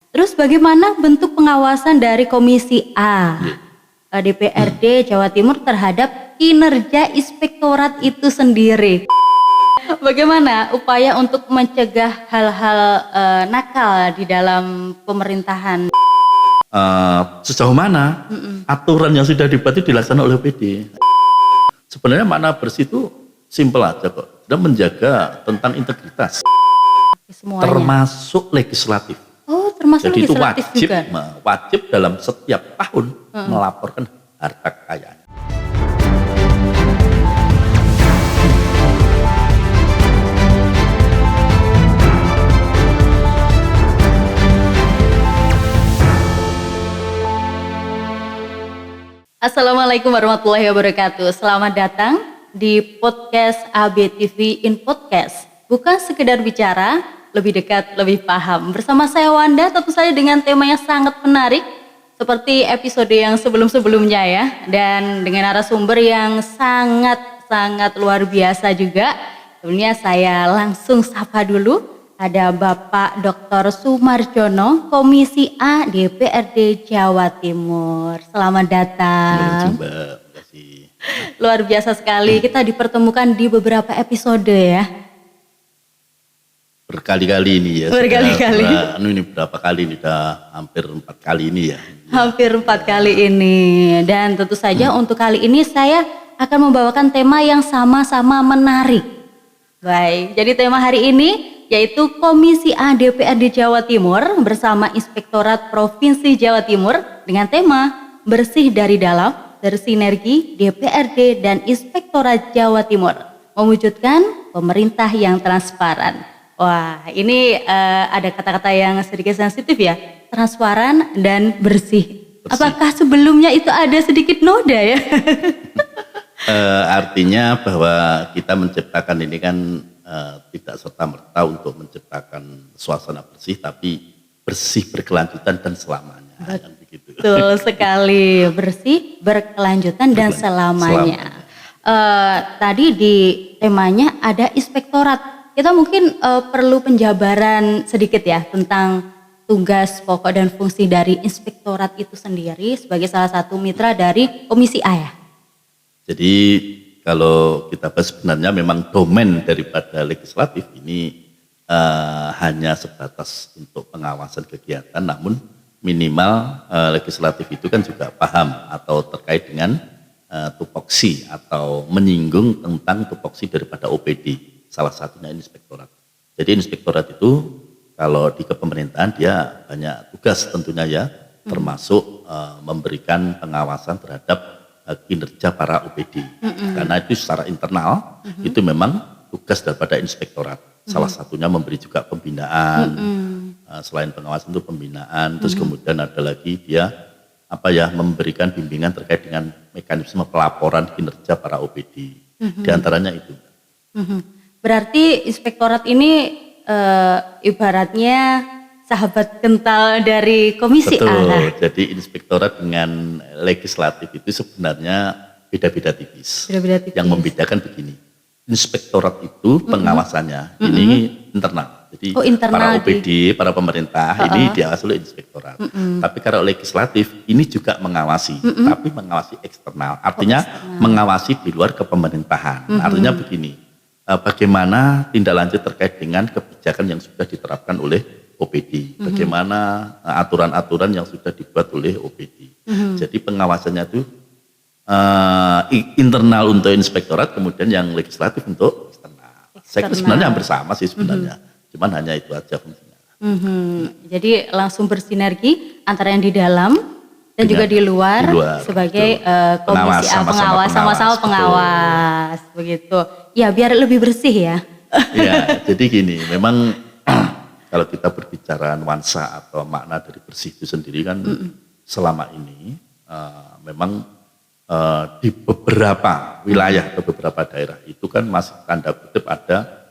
Terus bagaimana bentuk pengawasan dari Komisi A DPRD Jawa Timur terhadap kinerja inspektorat itu sendiri? Bagaimana upaya untuk mencegah hal-hal nakal di dalam pemerintahan? Sejauh mana aturan yang sudah dibuat itu dilaksanakan oleh OPD. Sebenarnya makna bersih itu simpel aja kok. Dan menjaga tentang integritas. Semuanya. Termasuk legislatif. Oh, termasuk Jadi itu legislatif wajib, juga. wajib dalam setiap tahun melaporkan harta kekayaan. Assalamualaikum warahmatullahi wabarakatuh. Selamat datang di podcast ABTV in Podcast. Bukan sekedar bicara, lebih dekat, lebih paham. Bersama saya Wanda, tentu saja dengan tema yang sangat menarik seperti episode yang sebelum-sebelumnya ya. Dan dengan narasumber yang sangat luar biasa juga. Sebelumnya saya langsung sapa dulu. Ada Bapak Dr. Sumarjono, Komisi A DPRD Jawa Timur. Selamat datang. Terima kasih. Luar biasa sekali, kita dipertemukan di beberapa episode ya. Berkali-kali ini ya. Berkali-kali. Ini berapa kali ini? Udah hampir 4 kali ini ya. Hampir 4 kali ini. Dan tentu saja untuk kali ini saya akan membawakan tema yang sama-sama menarik. Baik, jadi tema hari ini yaitu Komisi A DPRD Jawa Timur bersama Inspektorat Provinsi Jawa Timur dengan tema Bersih dari Dalam, Bersinergi DPRD dan Inspektorat Jawa Timur mewujudkan pemerintah yang transparan. Wah, ini ada kata-kata yang sedikit sensitif ya, transparan dan bersih. Apakah sebelumnya itu ada sedikit noda ya? Artinya bahwa kita menciptakan ini kan tidak serta-merta untuk menciptakan suasana bersih, tapi bersih berkelanjutan dan selamanya. Kan begitu. Betul sekali, bersih berkelanjutan dan selamanya. Tadi di temanya ada inspektorat. Kita mungkin perlu penjabaran sedikit ya tentang tugas pokok dan fungsi dari inspektorat itu sendiri sebagai salah satu mitra dari Komisi A ya. Jadi kalau kita bahas sebenarnya memang domain daripada legislatif ini hanya sebatas untuk pengawasan kegiatan, namun minimal legislatif itu kan juga paham atau terkait dengan tupoksi atau menyinggung tentang tupoksi daripada OPD, salah satunya inspektorat. Jadi inspektorat itu kalau di kepemerintahan dia banyak tugas tentunya ya, termasuk memberikan pengawasan terhadap kinerja para OPD. Karena itu secara internal itu memang tugas daripada inspektorat. Salah satunya memberi juga pembinaan. Selain pengawasan itu pembinaan, terus kemudian ada lagi dia memberikan bimbingan terkait dengan mekanisme pelaporan kinerja para OPD. Di antaranya itu. Berarti inspektorat ini ibaratnya sahabat kental dari Komisi A. Betul, jadi inspektorat dengan legislatif itu sebenarnya beda-beda tipis. Beda-beda tipis. Yang membedakan begini, inspektorat itu pengawasannya ini internal. Jadi internal para OPD, para pemerintah ini diawasi oleh inspektorat. Tapi kalau legislatif ini juga mengawasi, tapi mengawasi eksternal. Artinya mengawasi di luar kepemerintahan. Artinya begini, bagaimana tindak lanjut terkait dengan kebijakan yang sudah diterapkan oleh OPD, bagaimana aturan-aturan yang sudah dibuat oleh OPD. Jadi pengawasannya itu internal untuk inspektorat, kemudian yang legislatif untuk eksternal. Saya kira sebenarnya hampir sama sih sebenarnya, cuman hanya itu aja fungsinya. Jadi langsung bersinergi antara yang di dalam dan juga di luar sebagai Komisi A pengawas, sama-sama pengawas, begitu. Ya biar lebih bersih ya. Ya, jadi gini, memang kalau kita berbicara nuansa atau makna dari bersih itu sendiri kan selama ini memang di beberapa wilayah atau beberapa daerah itu kan masih tanda kutip ada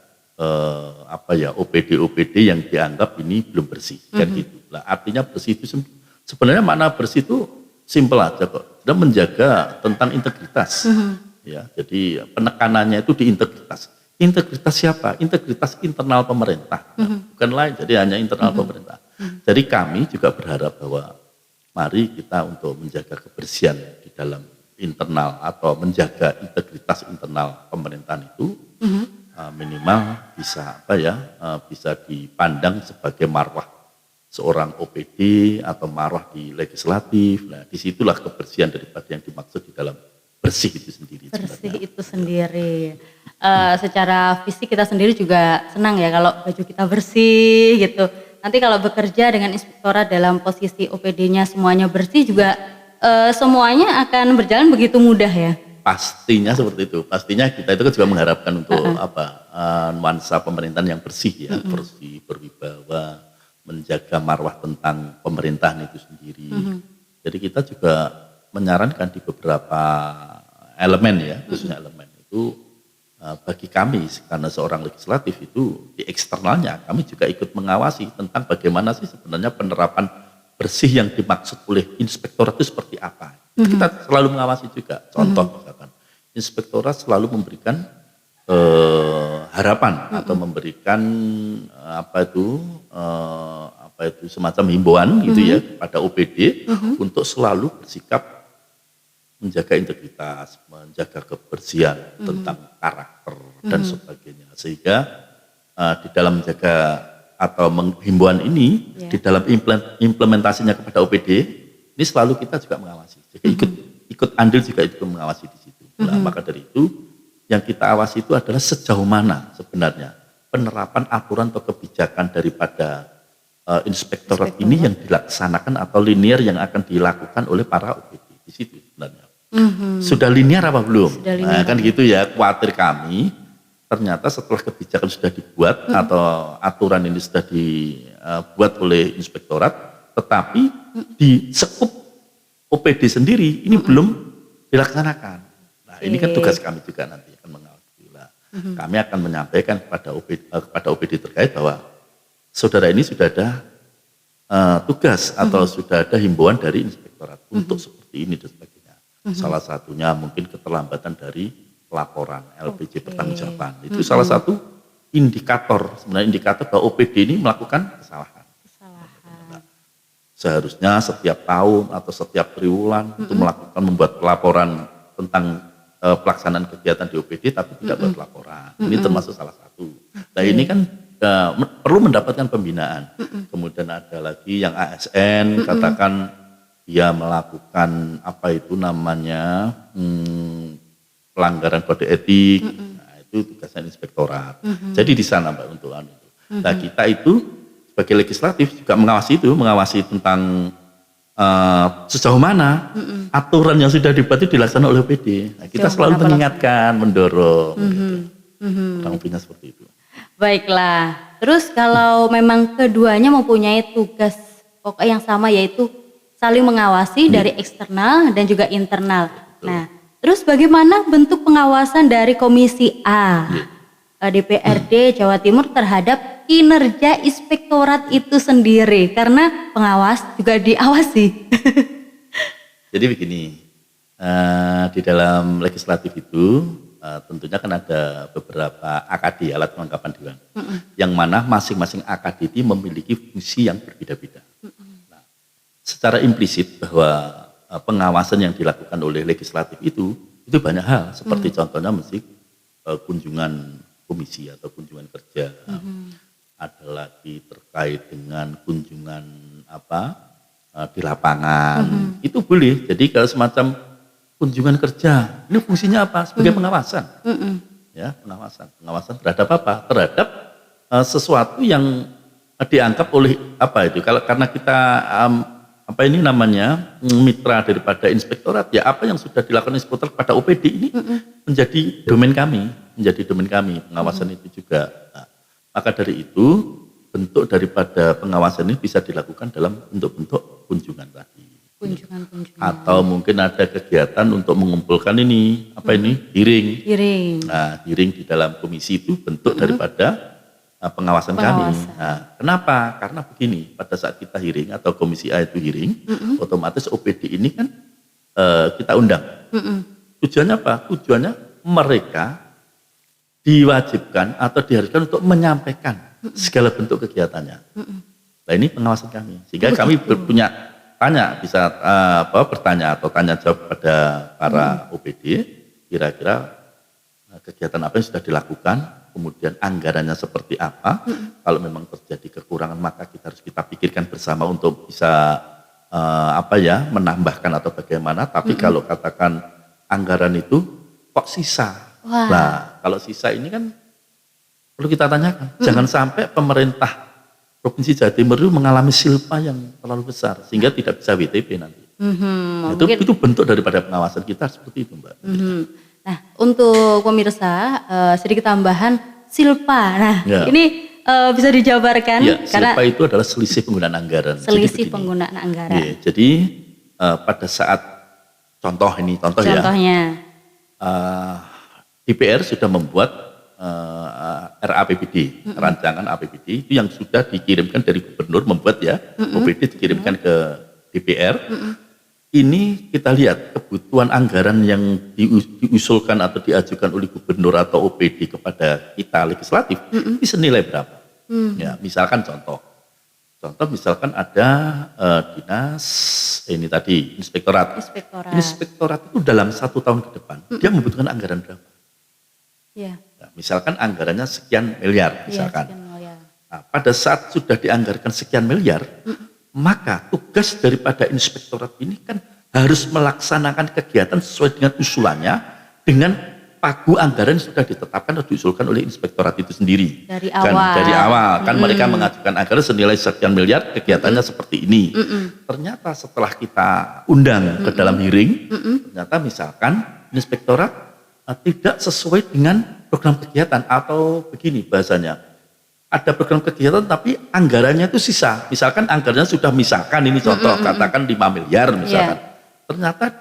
OPD yang dianggap ini belum bersih kan gitu. Nah, artinya bersih itu sebenarnya makna bersih itu simpel aja kok. Dan menjaga tentang integritas. Ya, jadi penekanannya itu di integritas. Integritas siapa? Integritas internal pemerintah, bukan lain. Jadi hanya internal pemerintah. Jadi kami juga berharap bahwa mari kita untuk menjaga kebersihan di dalam internal atau menjaga integritas internal pemerintahan itu minimal bisa bisa dipandang sebagai marwah seorang OPD atau marwah di legislatif. Nah, disitulah kebersihan daripada yang dimaksud di dalam bersih itu sendiri. Bersih itu sendiri. Secara fisik kita sendiri juga senang ya kalau baju kita bersih gitu. Nanti kalau bekerja dengan inspektorat dalam posisi OPD-nya semuanya bersih juga semuanya akan berjalan begitu mudah ya. Pastinya seperti itu. Pastinya kita itu juga mengharapkan untuk nuansa pemerintahan yang bersih ya, bersih, berwibawa, menjaga marwah tentang pemerintahan itu sendiri. Jadi kita juga menyarankan di beberapa elemen ya, khususnya elemen itu bagi kami karena seorang legislatif itu di eksternalnya kami juga ikut mengawasi tentang bagaimana sih sebenarnya penerapan bersih yang dimaksud oleh inspektorat itu seperti apa. Kita selalu mengawasi juga. Contoh misalkan, inspektorat selalu memberikan harapan atau memberikan semacam himbauan gitu ya pada OPD untuk selalu bersikap menjaga integritas, menjaga kebersihan tentang karakter dan sebagainya. Sehingga di dalam menjaga atau menghimbauan ini di dalam implementasinya kepada OPD ini selalu kita juga mengawasi. Jadi ikut andil juga ikut mengawasi di situ. Nah, maka dari itu yang kita awasi itu adalah sejauh mana sebenarnya penerapan aturan atau kebijakan daripada inspektorat ini yang dilaksanakan atau linear yang akan dilakukan oleh para OPD di situ sebenarnya. Sudah linear apa belum? Nah, kan gitu ya, khawatir kami ternyata setelah kebijakan sudah dibuat atau aturan ini sudah dibuat oleh inspektorat, tetapi di sekup OPD sendiri ini belum dilaksanakan. Nah, ini kan tugas kami juga nanti akan mengawasi. Nah, kami akan menyampaikan kepada OPD terkait bahwa saudara ini sudah ada tugas atau sudah ada himbauan dari inspektorat untuk seperti ini dan sebagainya. Salah satunya mungkin keterlambatan dari laporan LPJ pertanggungjawaban. Itu salah satu indikator, sebenarnya indikator bahwa OPD ini melakukan kesalahan. Nah, seharusnya setiap tahun atau setiap triwulan untuk membuat laporan tentang pelaksanaan kegiatan di OPD tapi tidak buat laporan. Ini termasuk salah satu. Nah, ini kan perlu mendapatkan pembinaan. Kemudian ada lagi yang ASN, katakan dia melakukan pelanggaran kode etik, nah, itu tugasnya inspektorat. Jadi di sana Mbak untuk itu. Nah, kita itu sebagai legislatif juga mengawasi tentang sejauh mana aturan yang sudah dibuat itu dilaksanakan oleh OPD. Nah, kita selalu mengingatkan, mendorong. Kurang lebihnya seperti itu. Baiklah. Terus kalau memang keduanya mempunyai tugas pokok yang sama yaitu saling mengawasi dari eksternal dan juga internal. Nah, terus bagaimana bentuk pengawasan dari Komisi A DPRD Jawa Timur terhadap kinerja inspektorat itu sendiri? Karena pengawas juga diawasi. Jadi begini, di dalam legislatif itu tentunya kan ada beberapa AKD, alat kelengkapan dewan, yang mana masing-masing AKD itu memiliki fungsi yang berbeda-beda. Secara implisit bahwa pengawasan yang dilakukan oleh legislatif itu banyak hal, seperti contohnya mesti kunjungan komisi atau kunjungan kerja, ada lagi terkait dengan kunjungan di lapangan, itu boleh. Jadi kalau semacam kunjungan kerja, ini fungsinya apa? Sebagai pengawasan, ya pengawasan terhadap apa? Terhadap sesuatu yang dianggap oleh karena kita mitra daripada inspektorat, ya apa yang sudah dilakukan inspektorat pada OPD ini menjadi domain kami, pengawasan itu juga. Nah, maka dari itu bentuk daripada pengawasan ini bisa dilakukan dalam bentuk kunjungan tadi. Kunjungan. Atau mungkin ada kegiatan untuk mengumpulkan hearing. Nah, hearing di dalam komisi itu bentuk daripada pengawasan kami. Nah, kenapa? Karena begini, pada saat kita hearing atau Komisi A itu hearing, otomatis OPD ini kan kita undang. Tujuannya apa? Tujuannya mereka diwajibkan atau diharuskan untuk menyampaikan segala bentuk kegiatannya. Nah ini pengawasan kami, sehingga kami punya bisa bertanya atau tanya jawab pada para OPD, kira-kira kegiatan apa yang sudah dilakukan, kemudian anggarannya seperti apa. Kalau memang terjadi kekurangan, maka kita pikirkan bersama untuk bisa menambahkan atau bagaimana. Tapi kalau katakan anggaran itu kok sisa. Wah. Nah, kalau sisa ini kan perlu kita tanyakan. Jangan sampai pemerintah Provinsi Jawa Timur itu mengalami silpa yang terlalu besar sehingga tidak bisa WTP nanti. Itu bentuk daripada pengawasan kita seperti itu, Mbak. Nah, untuk pemirsa sedikit tambahan silpa. Nah, ini bisa dijabarkan karena silpa itu adalah selisih penggunaan anggaran. Selisih penggunaan anggaran. Ya, jadi pada saat contohnya DPR sudah membuat RAPBD, rancangan APBD itu yang sudah dikirimkan dari gubernur membuat OPD dikirimkan ke DPR. Ini kita lihat kebutuhan anggaran yang diusulkan atau diajukan oleh gubernur atau OPD kepada kita legislatif ini senilai berapa? Ya, misalkan contoh misalkan ada dinas ini tadi inspektorat itu dalam 1 tahun ke depan dia membutuhkan anggaran berapa? Nah, misalkan anggarannya sekian miliar misalkan. Nah, pada saat sudah dianggarkan sekian miliar, maka tugas daripada inspektorat ini kan harus melaksanakan kegiatan sesuai dengan usulannya dengan pagu anggaran sudah ditetapkan atau diusulkan oleh inspektorat itu sendiri. Dari awal kan mereka mengajukan anggaran senilai sekian miliar, kegiatannya seperti ini. Ternyata setelah kita undang ke dalam hearing, ternyata misalkan inspektorat tidak sesuai dengan program kegiatan atau begini bahasanya. Ada program kegiatan tapi anggarannya itu sisa. Misalkan anggarannya sudah ini contoh katakan 5 miliar misalkan. Ternyata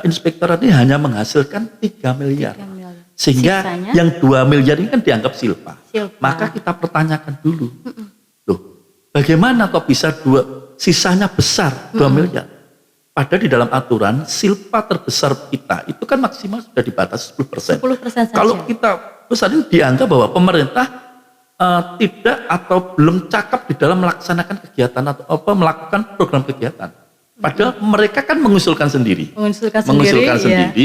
inspektorat ini hanya menghasilkan 3 miliar. Sehingga sisanya, yang 2 miliar ini kan dianggap silpa. Maka kita pertanyakan dulu. Loh, bagaimana kok bisa sisanya besar 2 miliar? Padahal di dalam aturan silpa terbesar kita itu kan maksimal sudah dibatasi 10%. 10% saja. Kalau kita besar ini dianggap bahwa pemerintah tidak atau belum cakap di dalam melaksanakan kegiatan atau melakukan program kegiatan. Padahal mereka kan mengusulkan sendiri, mengusulkan sendiri,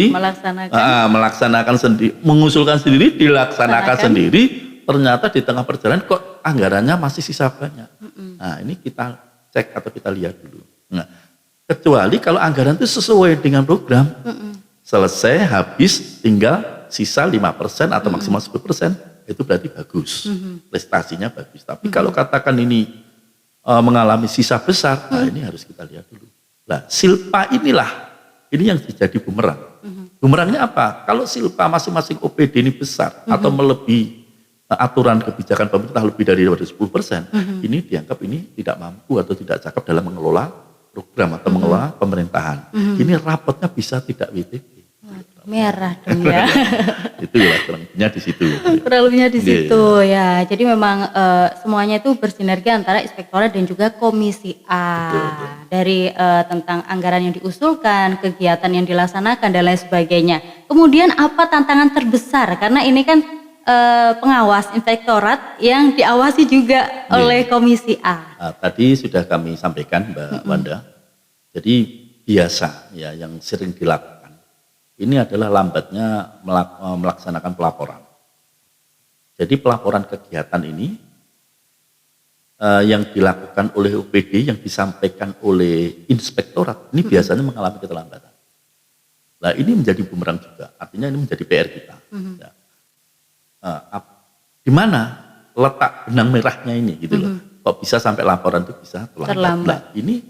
dilaksanakan sendiri. Ternyata di tengah perjalanan kok anggarannya masih sisa banyak. Nah, ini kita cek atau kita lihat dulu. Nah, kecuali kalau anggaran itu sesuai dengan program, selesai habis tinggal sisa 5% atau maksimal 10%, itu berarti bagus, prestasinya bagus. Tapi kalau katakan ini mengalami sisa besar, nah ini harus kita lihat dulu. Nah, silpa ini yang jadi bumerang. Bumerangnya apa? Kalau silpa masing-masing OPD ini besar atau melebihi aturan kebijakan pemerintah lebih dari 10%, ini dianggap ini tidak mampu atau tidak cakap dalam mengelola program atau mengelola pemerintahan. Ini rapotnya bisa tidak WTP. Merah dong ya. Itu ya kurang lebihnya di situ. Kurang lebihnya di situ ya. Jadi memang semuanya itu bersinergi antara inspektorat dan juga komisi A. Betul. Dari tentang anggaran yang diusulkan, kegiatan yang dilaksanakan dan lain sebagainya. Kemudian apa tantangan terbesar? Karena ini kan pengawas inspektorat yang diawasi juga oleh komisi A. Tadi sudah kami sampaikan Mbak Wanda. Jadi biasa ya yang sering dilakukan. Ini adalah lambatnya melaksanakan pelaporan. Jadi pelaporan kegiatan ini yang dilakukan oleh OPD yang disampaikan oleh inspektorat ini biasanya mengalami keterlambatan. Nah ini menjadi bumerang juga, artinya ini menjadi PR kita. Ya. Di mana letak benang merahnya ini gitu loh. Kok bisa sampai laporan itu bisa terlambat. Nah ini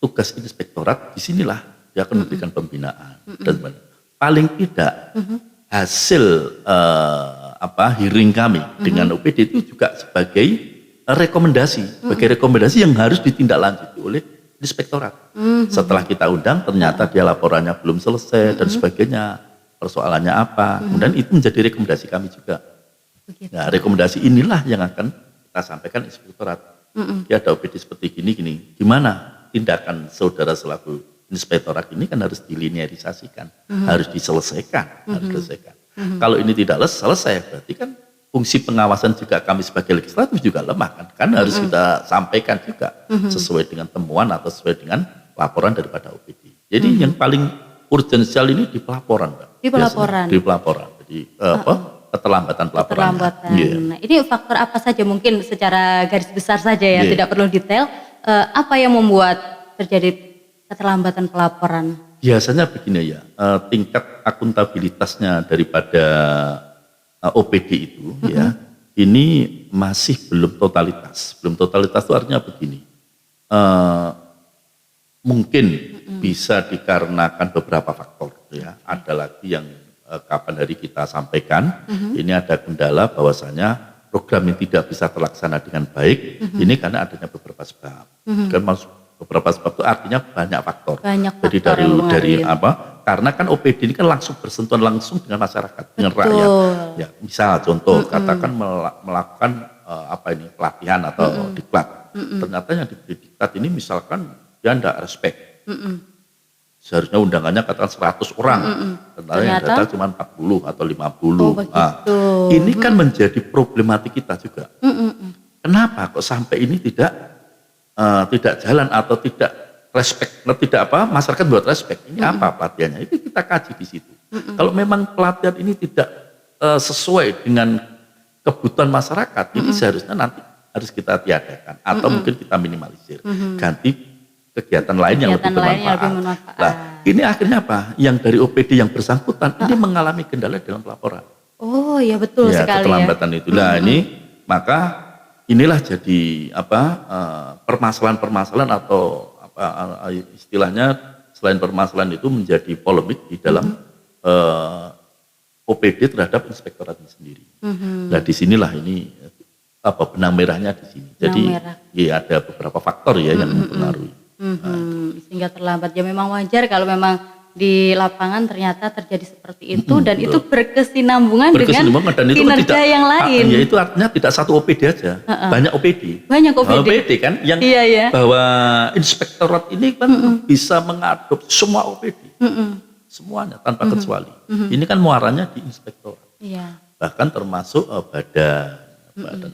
tugas inspektorat, disinilah dia akan memberikan pembinaan dan paling tidak hasil hearing kami dengan OPD itu juga sebagai rekomendasi yang harus ditindaklanjuti oleh inspektorat. Setelah kita undang ternyata dia laporannya belum selesai dan sebagainya, persoalannya apa, kemudian itu menjadi rekomendasi kami juga. Nah rekomendasi inilah yang akan kita sampaikan inspektorat. Dia ada OPD seperti gini, gimana tindakan saudara selaku inspektorat ini kan harus dilinearisasikan, harus diselesaikan, Kalau ini tidak selesai, berarti kan fungsi pengawasan juga kami sebagai legislatif juga lemah kan harus kita sampaikan juga sesuai dengan temuan atau sesuai dengan laporan daripada OPD. Jadi yang paling urgensial ini di pelaporan, Mbak. Di pelaporan. Biasanya, di pelaporan. Jadi keterlambatan pelaporan. Keterlambatan. Nah, ini faktor apa saja mungkin secara garis besar saja ya, tidak perlu detail. Apa yang membuat terjadi keterlambatan pelaporan? Biasanya begini ya, tingkat akuntabilitasnya daripada OPD itu ya, ini masih belum totalitas. Belum totalitas itu artinya begini, mungkin bisa dikarenakan beberapa faktor ya. Ada lagi yang kapan hari kita sampaikan, ini ada kendala bahwasanya program ini tidak bisa terlaksana dengan baik, ini karena adanya beberapa sebab. Kan beberapa sebab itu artinya banyak faktor. Jadi dari apa? Karena kan OPD ini kan langsung bersentuhan langsung dengan masyarakat, dengan rakyat. Ya, misal contoh katakan melakukan pelatihan atau diklat. Ternyata yang di diklat ini misalkan dia tidak respect. Seharusnya undangannya katakan 100 orang, ternyata yang datang cuma 40 atau 50. Ini kan menjadi problematik kita juga. Kenapa kok sampai ini tidak jalan atau tidak respect, masyarakat buat respect. Ini apa pelatihannya? Itu kita kaji di situ. Kalau memang pelatihan ini tidak sesuai dengan kebutuhan masyarakat, ini seharusnya nanti harus kita tiadakan atau mungkin kita minimalisir. Ganti kegiatan lain yang lebih bermanfaat. Nah, ini akhirnya apa? Yang dari OPD yang bersangkutan ini mengalami kendala dalam pelaporan. Oh ya betul sekali keterlambatan ya. Itulah ini maka inilah jadi permasalahan-permasalahan atau istilahnya selain permasalahan itu menjadi polemik di dalam OPD terhadap inspektorat ini sendiri. Nah disinilah ini benang merahnya di sini. Jadi ya ada beberapa faktor ya yang mempengaruhi. Sehingga terlambat ya memang wajar kalau memang di lapangan ternyata terjadi seperti itu dan itu berkesinambungan dengan dan itu kinerja yang lain. Ya itu artinya tidak satu OPD aja, banyak OPD. Banyak OPD kan yang bahwa inspektorat ini kan bisa mengadopsi semua OPD, semuanya tanpa kecuali. Ini kan muaranya di inspektorat, bahkan termasuk badan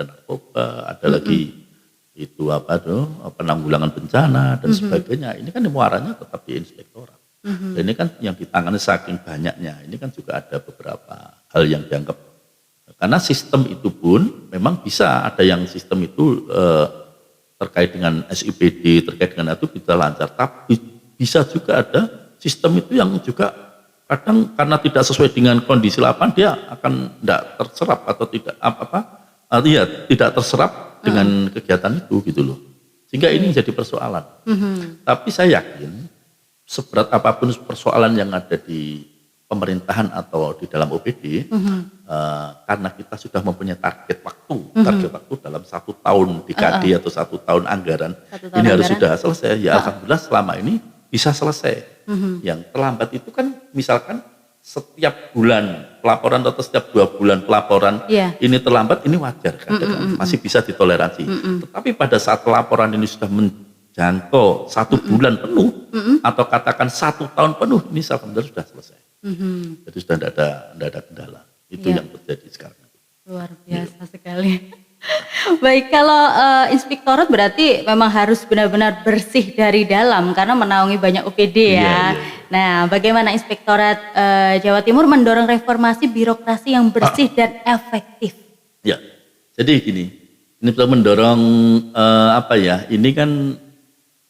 narkoba, ada lagi itu penanggulangan bencana dan sebagainya. Ini kan muaranya tetap di inspektorat. Dan ini kan yang ditangani saking banyaknya. Ini kan juga ada beberapa hal yang dianggap karena sistem itu pun memang bisa ada yang sistem itu terkait dengan SIPD, terkait dengan itu bisa lancar. Tapi bisa juga ada sistem itu yang juga kadang karena tidak sesuai dengan kondisi lapangan dia akan tidak terserap atau tidak tidak terserap dengan kegiatan itu gitu loh. Sehingga ini jadi persoalan. Tapi saya yakin seberat apapun persoalan yang ada di pemerintahan atau di dalam OPD, karena kita sudah mempunyai target waktu dalam 1 tahun dekade atau 1 tahun anggaran, ini harus sudah selesai. Ya alhamdulillah selama ini bisa selesai. Yang terlambat itu kan misalkan setiap bulan pelaporan atau setiap 2 bulan pelaporan ini terlambat, ini wajar kan, masih bisa ditoleransi. Tetapi pada saat laporan ini sudah menjangkau 1 bulan penuh atau katakan 1 tahun penuh, ini alhamdulillah sudah selesai. Jadi sudah tidak ada kendala. Itu yang terjadi sekarang. Luar biasa sekali. Baik, kalau inspektorat berarti memang harus benar-benar bersih dari dalam karena menaungi banyak OPD ya. Nah, bagaimana inspektorat Jawa Timur mendorong reformasi birokrasi yang bersih dan efektif? Ya, jadi gini, ini kita mendorong ini kan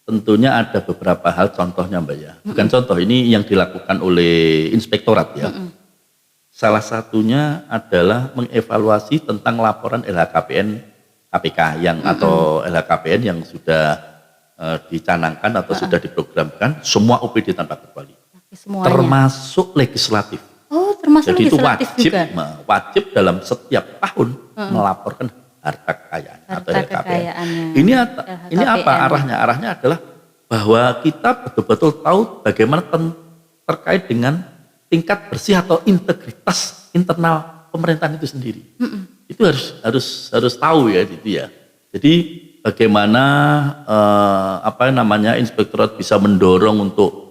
tentunya ada beberapa hal contohnya Mbak ya. Bukan contoh, ini yang dilakukan oleh inspektorat ya. Salah satunya adalah mengevaluasi tentang laporan LHKPN KPK atau LHKPN yang sudah dicanangkan atau sudah diprogramkan semua OPD tanpa kecuali. Termasuk legislatif. Oh, termasuk jadi legislatif itu wajib juga. Wajib dalam setiap tahun melaporkan harta kekayaan atau LHKPN. Ini apa arahnya? Arahnya adalah bahwa kita betul-betul tahu bagaimana terkait dengan tingkat bersih atau integritas internal pemerintahan itu sendiri. Itu harus tahu ya gitu ya. Jadi bagaimana inspektorat bisa mendorong untuk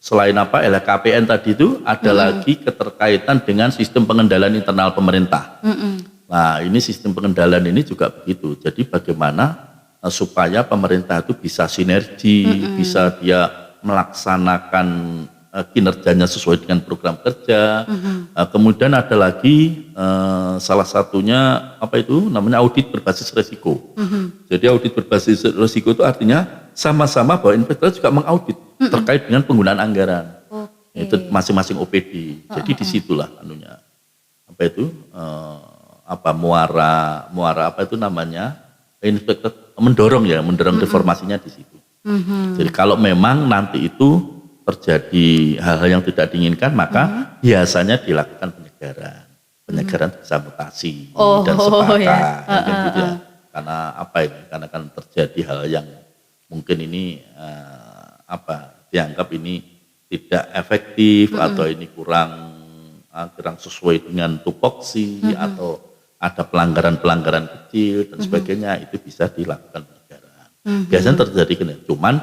selain apa LHKPN tadi itu ada lagi keterkaitan dengan sistem pengendalian internal pemerintah. Nah ini sistem pengendalian ini juga begitu. Jadi bagaimana supaya pemerintah itu bisa sinergi, bisa dia melaksanakan kinerjanya sesuai dengan program kerja. Kemudian ada lagi salah satunya apa itu namanya audit berbasis resiko. Jadi audit berbasis resiko itu artinya sama-sama bahwa inspektorat juga mengaudit terkait dengan penggunaan anggaran. Itu masing-masing OPD. Jadi disitulah anunya apa itu muara apa itu namanya inspektorat mendorong reformasinya di situ. Jadi kalau memang nanti itu terjadi hal-hal yang tidak diinginkan, maka biasanya dilakukan penyegaran bisa mutasi dan sepakat, gitu ya. Karena apa ini? Karena kan terjadi hal yang mungkin ini dianggap ini tidak efektif atau ini kurang sesuai dengan tupoksi atau ada pelanggaran kecil dan sebagainya, itu bisa dilakukan penyegaran. Biasanya terjadi gini, cuman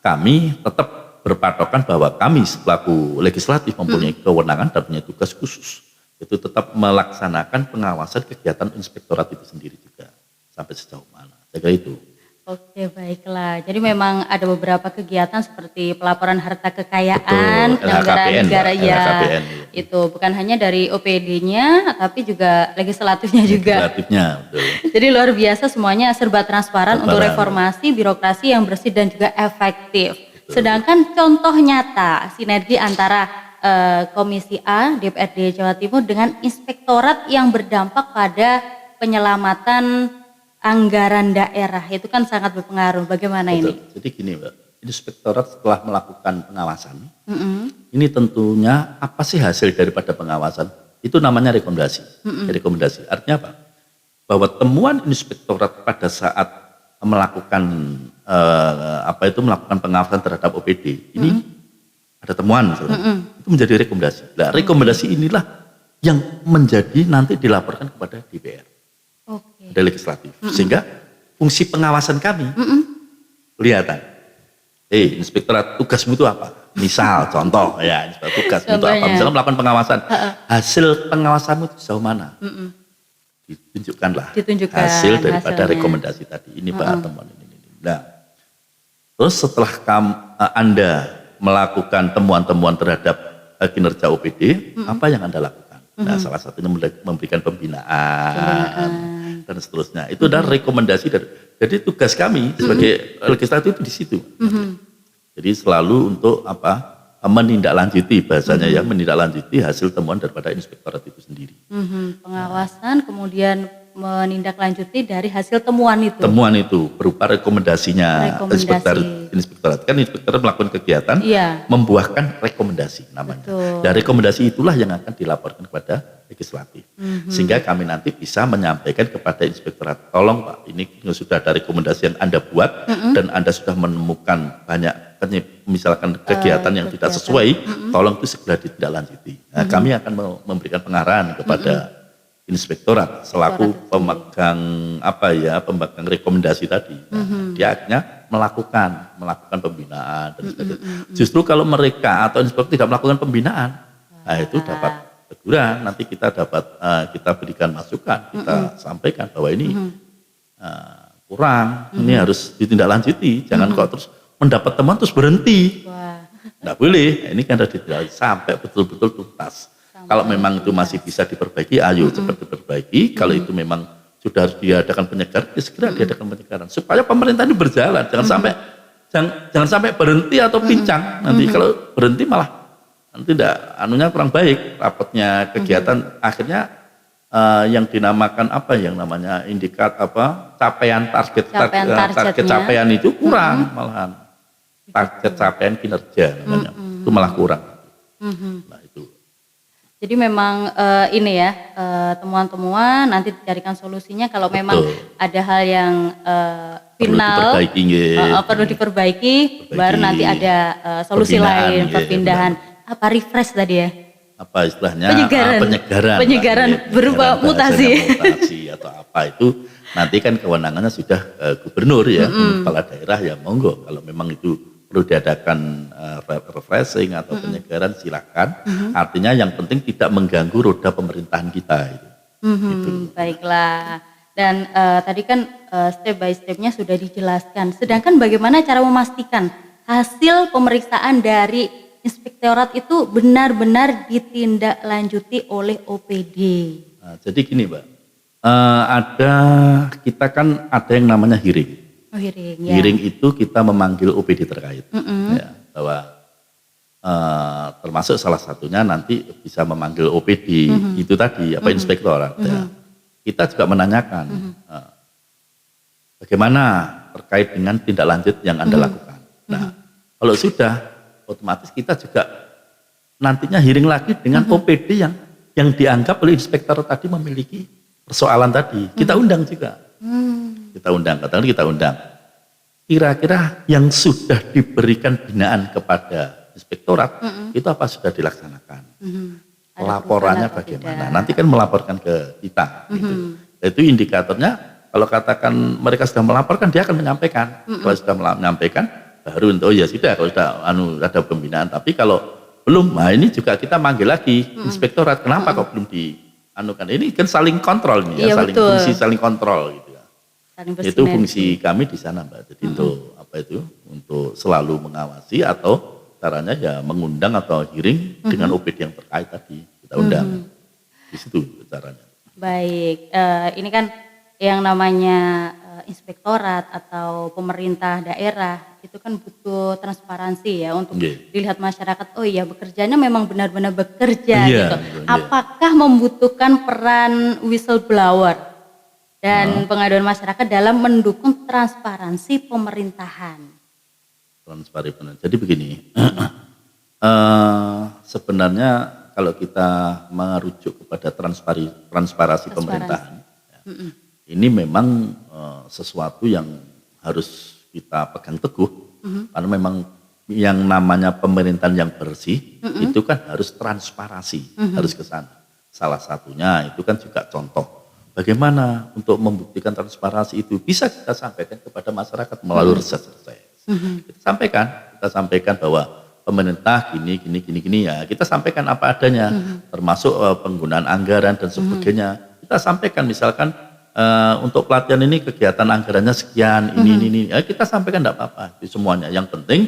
kami tetap berpatokan bahwa kami selaku legislatif mempunyai kewenangan dan punya tugas khusus, itu tetap melaksanakan pengawasan kegiatan inspektorat itu sendiri juga sampai sejauh mana. Saya kira itu. Oke, baiklah. Jadi memang ada beberapa kegiatan seperti pelaporan harta kekayaan penyelenggara negara LHKPN, itu bukan hanya dari OPD-nya tapi juga legislatifnya juga. Legislatifnya, betul. Jadi luar biasa, semuanya serba transparan untuk reformasi birokrasi yang bersih dan juga efektif. Betul. Sedangkan contoh nyata sinergi antara Komisi A DPRD Jawa Timur dengan inspektorat yang berdampak pada penyelamatan anggaran daerah itu kan sangat berpengaruh. Bagaimana ini? Jadi gini Mbak, inspektorat setelah melakukan pengawasan, ini tentunya apa sih hasil daripada pengawasan? Itu namanya rekomendasi. Rekomendasi artinya apa? Bahwa temuan inspektorat pada saat melakukan melakukan pengawasan terhadap OPD ini ada temuan misalnya, itu menjadi rekomendasi. Nah, rekomendasi inilah yang menjadi nanti dilaporkan kepada DPR. Ada legislatif, sehingga fungsi pengawasan kami kelihatan. Inspektorat tugasmu itu apa? Misal contoh ya, inspektorat tugasmu itu apa? Misalnya melakukan pengawasan, hasil pengawasanmu itu sejauh mana? Ditunjukkanlah hasil daripada rekomendasi tadi. Ini Pak temuan ini. Nah, terus setelah Anda melakukan temuan-temuan terhadap kinerja OPD, apa yang Anda lakukan? Nah, salah satunya memberikan pembinaan dan seterusnya. Itu adalah rekomendasi dari. Jadi tugas kami sebagai legislatif itu di situ. Jadi selalu untuk menindaklanjuti bahasanya ya, menindaklanjuti hasil temuan daripada inspektorat itu sendiri. Pengawasan kemudian menindaklanjuti dari hasil temuan itu. Temuan itu berupa rekomendasinya inspektorat. Kan inspektorat melakukan kegiatan, membuahkan rekomendasi namanya. Dan rekomendasi itulah yang akan dilaporkan kepada legislatif. Sehingga kami nanti bisa menyampaikan kepada inspektorat, tolong Pak, ini sudah ada rekomendasi yang Anda buat dan Anda sudah menemukan banyak misalkan kegiatan yang tidak sesuai, tolong itu segera ditindaklanjuti. Nah, kami akan memberikan pengarahan kepada inspektorat selaku pemegang pemegang rekomendasi tadi. Dia akhirnya melakukan pembinaan dan sebagainya. Justru kalau mereka atau inspektor tidak melakukan pembinaan, itu dapat teguran. Nanti kita kita berikan masukan, kita sampaikan bahwa ini kurang, ini harus ditindaklanjuti. Jangan kok terus mendapat teman terus berhenti. Nggak boleh. Ini kan harus ditindaklanjuti sampai betul-betul tuntas. Kalau memang itu masih bisa diperbaiki, ayo cepat diperbaiki. Kalau itu memang sudah harus diadakan penyegaran, ya segera diadakan penyegaran supaya pemerintah ini berjalan. Jangan sampai berhenti atau pincang. Nanti kalau berhenti malah nanti anunya kurang baik, rapotnya kegiatan akhirnya yang dinamakan capaian target capaian itu kurang malahan. Target capaian kinerja namanya. Itu malah kurang. Nah, itu. Jadi memang temuan-temuan nanti dicarikan solusinya kalau memang ada hal yang final perlu diperbaiki, baru nanti ada solusi lain, perpindahan refresh tadi ya. Apa istilahnya? Penyegaran berupa mutasi atau apa itu nanti kan kewenangannya sudah gubernur ya, kepala daerah ya monggo kalau memang itu perlu diadakan refreshing atau penyegaran silakan. Artinya yang penting tidak mengganggu roda pemerintahan kita itu. Gitu. Baiklah. Dan tadi kan step by stepnya sudah dijelaskan. Sedangkan bagaimana cara memastikan hasil pemeriksaan dari inspektorat itu benar-benar ditindaklanjuti oleh OPD? Nah, jadi gini Mbak, kita kan ada yang namanya hearing. Oh, hearing, ya. Hearing itu kita memanggil OPD terkait, ya, bahwa termasuk salah satunya nanti bisa memanggil OPD itu tadi inspektorat. Ya. Kita juga menanyakan bagaimana terkait dengan tindak lanjut yang Anda lakukan. Nah, kalau sudah, otomatis kita juga nantinya hearing lagi dengan OPD yang dianggap oleh inspektor tadi memiliki persoalan tadi. Kita undang juga. Kita undang. Kira-kira yang sudah diberikan binaan kepada inspektorat itu apa sudah dilaksanakan? Laporannya bagaimana? Nanti kan melaporkan ke kita. Gitu. Itu indikatornya. Kalau katakan mereka sudah melaporkan, dia akan menyampaikan. Kalau sudah menyampaikan, baru untuk ya sudah. Kalau sudah ada pembinaan. Tapi kalau belum, nah ini juga kita manggil lagi inspektorat. Kenapa kok belum dianukan? Ini kan saling kontrol nih ya, fungsi saling kontrol gitu. Itu fungsi kami di sana Mbak. Jadi untuk selalu mengawasi atau caranya ya mengundang atau hearing dengan OPD yang terkait tadi kita undang. Di situ caranya. Baik, ini kan yang namanya inspektorat atau pemerintah daerah itu kan butuh transparansi ya untuk dilihat masyarakat. Oh iya, bekerjanya memang benar-benar bekerja gitu. Apakah membutuhkan peran whistleblower dan pengaduan masyarakat dalam mendukung transparansi pemerintahan? Jadi begini, sebenarnya kalau kita merujuk kepada transparansi pemerintahan, ini memang sesuatu yang harus kita pegang teguh, karena memang yang namanya pemerintahan yang bersih itu kan harus transparansi, harus ke sana. Salah satunya itu kan juga contoh. Bagaimana untuk membuktikan transparansi itu bisa kita sampaikan kepada masyarakat melalui reses-reses. Kita sampaikan bahwa pemerintah gini ya. Kita sampaikan apa adanya, termasuk penggunaan anggaran dan sebagainya. Kita sampaikan misalkan untuk pelatihan ini kegiatan anggarannya sekian, ini. Ya, kita sampaikan tidak apa-apa di semuanya. Yang penting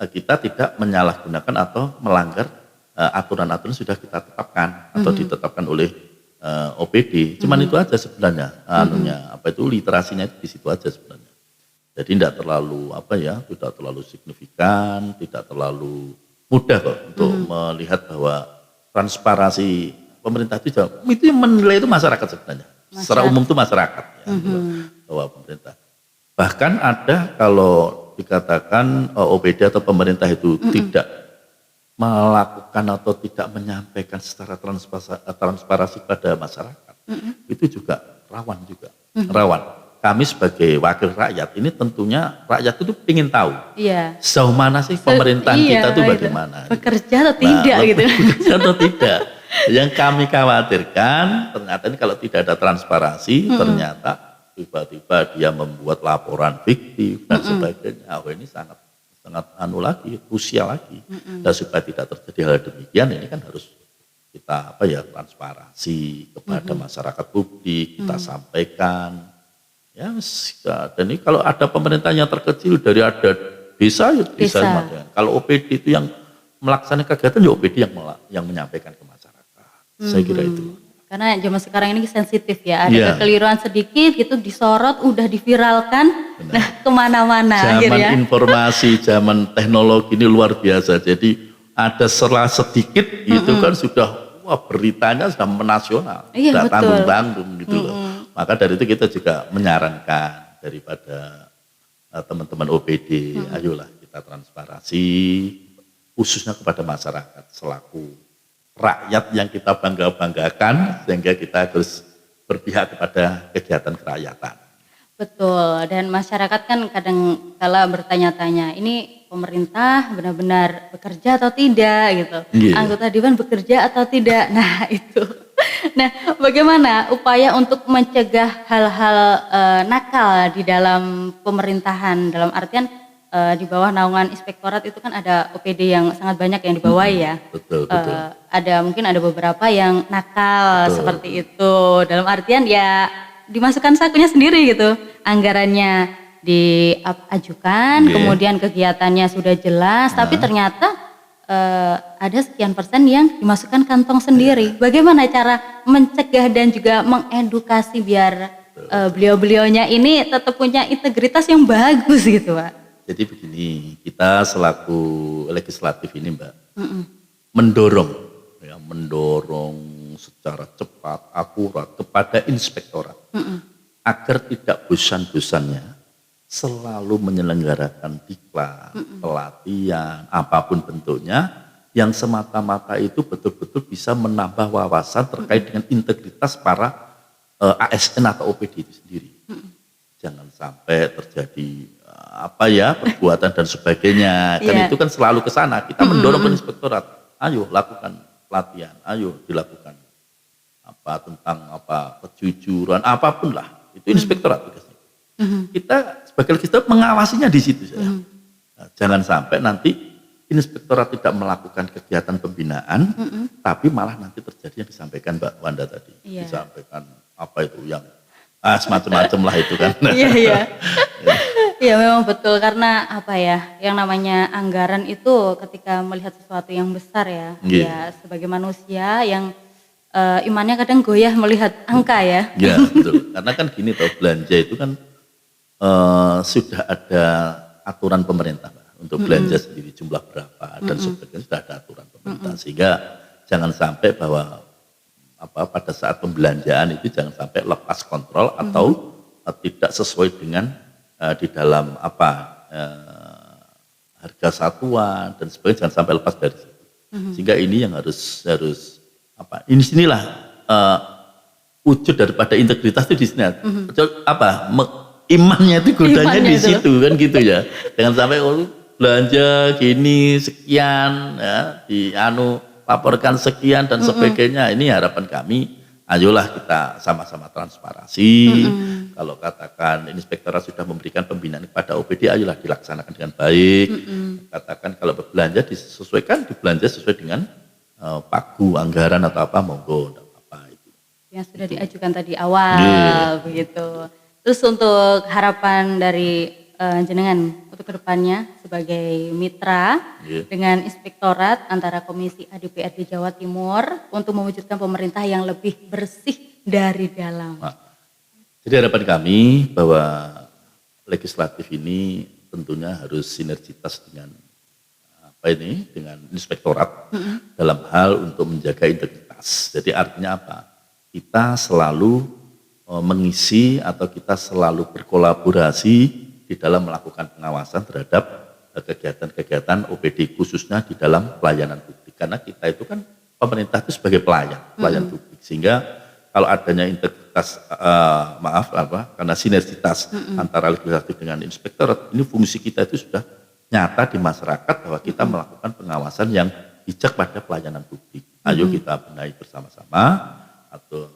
kita tidak menyalahgunakan atau melanggar aturan-aturan sudah kita tetapkan atau ditetapkan oleh OPD, cuman itu aja sebenarnya, literasinya itu di situ aja sebenarnya. Jadi tidak terlalu signifikan, tidak terlalu mudah kok untuk melihat bahwa transparansi pemerintah itu yang menilai itu masyarakat sebenarnya. Secara umum itu masyarakat ya, bahwa pemerintah. Bahkan ada kalau dikatakan OPD atau pemerintah itu tidak melakukan atau tidak menyampaikan secara transparansi pada masyarakat, itu juga rawan rawan. Kami sebagai wakil rakyat ini tentunya rakyat itu ingin tahu sejauh mana sih pemerintahan kita itu bagaimana, bekerja atau tidak bekerja atau tidak. Yang kami khawatirkan ternyata ini kalau tidak ada transparansi, ternyata tiba-tiba dia membuat laporan fiktif dan sebagainya. Ini sangat krusial lagi. Dan supaya tidak terjadi hal demikian, ini kan harus kita transparansi kepada masyarakat publik, kita sampaikan. Ya, dan ini kalau ada pemerintah yang terkecil dari ada desa, kalau OPD itu yang melaksanakan kegiatan, ya OPD yang menyampaikan ke masyarakat. Saya kira itu. Karena zaman sekarang ini sensitif ya, ada kekeliruan sedikit gitu disorot, udah diviralkan, kemana-mana akhirnya. Zaman informasi, zaman teknologi ini luar biasa. Jadi ada salah sedikit itu kan sudah beritanya sudah menasional, sudah tanggung-tanggung gitu loh. Maka dari itu kita juga menyarankan daripada teman-teman OPD, ayolah kita transparansi khususnya kepada masyarakat selaku rakyat yang kita bangga-banggakan, sehingga kita harus berpihak kepada kegiatan kerakyatan. Betul, dan masyarakat kan kadang kala bertanya-tanya, ini pemerintah benar-benar bekerja atau tidak gitu, anggota dewan bekerja atau tidak, nah itu. Nah, bagaimana upaya untuk mencegah hal-hal nakal di dalam pemerintahan, dalam artian di bawah naungan inspektorat itu kan ada OPD yang sangat banyak yang dibawahi ya. Betul, betul. Mungkin ada beberapa yang nakal Betul. seperti itu. Dalam artian ya dimasukkan sakunya sendiri gitu. Anggarannya diajukan, Iya. kemudian kegiatannya sudah jelas, tapi ternyata ada sekian persen yang dimasukkan kantong sendiri. Bagaimana cara mencegah dan juga mengedukasi biar beliau-beliaunya ini tetap punya integritas yang bagus gitu, Pak? Jadi begini, kita selaku legislatif ini Mbak, mendorong secara cepat, akurat kepada inspektorat agar tidak bosan-bosannya selalu menyelenggarakan diklat, pelatihan, apapun bentuknya, yang semata-mata itu betul-betul bisa menambah wawasan terkait dengan integritas para ASN atau OPD itu sendiri. Jangan sampai terjadi perbuatan dan sebagainya. Kan itu kan selalu ke sana. Kita mendorong ke inspektorat, ayo lakukan pelatihan, ayo dilakukan tentang kejujuran, apapun lah. Itu inspektorat tugasnya. Kita sebagai legislatif mengawasinya di situ saja. Nah, jangan sampai nanti inspektorat tidak melakukan kegiatan pembinaan, tapi malah nanti terjadi yang disampaikan Mbak Wanda tadi. Disampaikan yang semacam-macam lah itu kan. Iya. Iya memang betul, karena yang namanya anggaran itu ketika melihat sesuatu yang besar ya, ya sebagai manusia yang imannya kadang goyah melihat angka ya. Iya betul, karena kan gini toh, belanja itu kan sudah ada aturan pemerintah Mbak, untuk belanja sendiri jumlah berapa dan sebagainya, sudah ada aturan pemerintah, sehingga jangan sampai bahwa pada saat pembelanjaan itu jangan sampai lepas kontrol atau tidak sesuai dengan di dalam harga satuan dan sebagainya, jangan sampai lepas dari situ. Sehingga ini yang harus inilah wujud daripada integritas itu di sini. Imannya itu godanya di situ kan gitu ya. Jangan sampai belanja gini sekian ya, laporkan sekian dan sebagainya. Ini harapan kami, ayolah kita sama-sama transparansi. Kalau katakan inspektorat sudah memberikan pembinaan kepada OPD, ayolah dilaksanakan dengan baik. Katakan kalau berbelanja disesuaikan, dibelanja sesuai dengan pagu anggaran atau monggo, itu. Yang sudah diajukan tadi awal, begitu. Terus untuk harapan dari jenengan untuk kedepannya sebagai mitra dengan inspektorat antara Komisi A DPRD Jawa Timur untuk mewujudkan pemerintah yang lebih bersih dari dalam. Jadi harapan kami bahwa legislatif ini tentunya harus sinergitas dengan dengan inspektorat dalam hal untuk menjaga integritas. Jadi artinya kita selalu mengisi atau kita selalu berkolaborasi di dalam melakukan pengawasan terhadap kegiatan-kegiatan OPD khususnya di dalam pelayanan publik. Karena kita itu kan pemerintah itu sebagai pelayan publik, sehingga kalau adanya integritas karena sinergitas antara legislatif dengan inspektorat, ini fungsi kita itu sudah nyata di masyarakat bahwa kita melakukan pengawasan yang bijak pada pelayanan publik. Ayo kita benahi bersama-sama, atau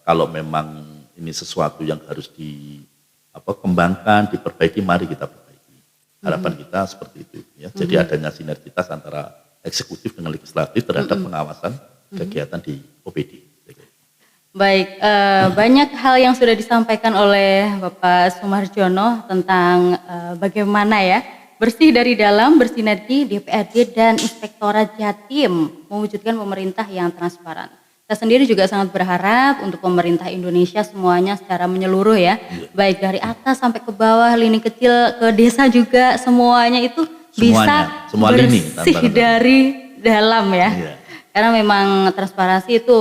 kalau memang ini sesuatu yang harus dikembangkan, diperbaiki, mari kita perbaiki. Harapan kita seperti itu ya. Jadi adanya sinergitas antara eksekutif dengan legislatif terhadap pengawasan kegiatan di OPD. Baik, banyak hal yang sudah disampaikan oleh Bapak Soemardjono tentang bagaimana ya bersih dari dalam, bersinergi DPRD dan Inspektorat Jatim mewujudkan pemerintah yang transparan. Saya sendiri juga sangat berharap untuk pemerintah Indonesia semuanya secara menyeluruh ya, baik dari atas sampai ke bawah, lini kecil ke desa juga, semuanya itu bisa bersih dari dalam ya. Karena memang transparansi itu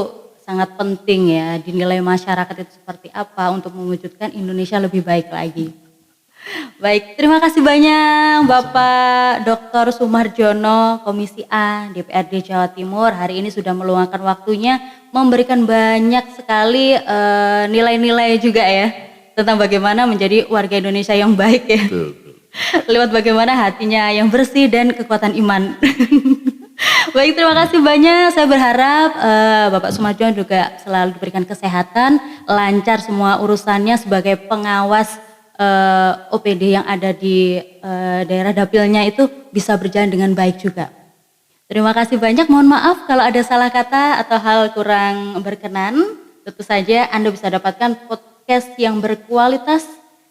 sangat penting ya, dinilai masyarakat itu seperti apa untuk mewujudkan Indonesia lebih baik lagi. Baik, terima kasih banyak Bapak Dr. Soemardjono, Komisi A DPRD Jawa Timur, hari ini sudah meluangkan waktunya memberikan banyak sekali nilai-nilai juga ya tentang bagaimana menjadi warga Indonesia yang baik ya. Lewat bagaimana hatinya yang bersih dan kekuatan iman. Baik, terima kasih banyak. Saya berharap Bapak Soemardjono juga selalu diberikan kesehatan, lancar semua urusannya sebagai pengawas OPD yang ada di daerah dapilnya itu bisa berjalan dengan baik juga. Terima kasih banyak, mohon maaf kalau ada salah kata atau hal kurang berkenan. Tentu saja Anda bisa dapatkan podcast yang berkualitas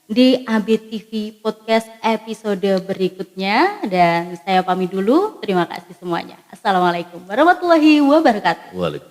di ABTV Podcast episode berikutnya. Dan saya pamit dulu, terima kasih semuanya. Assalamualaikum warahmatullahi wabarakatuh. Waalaikumsalam.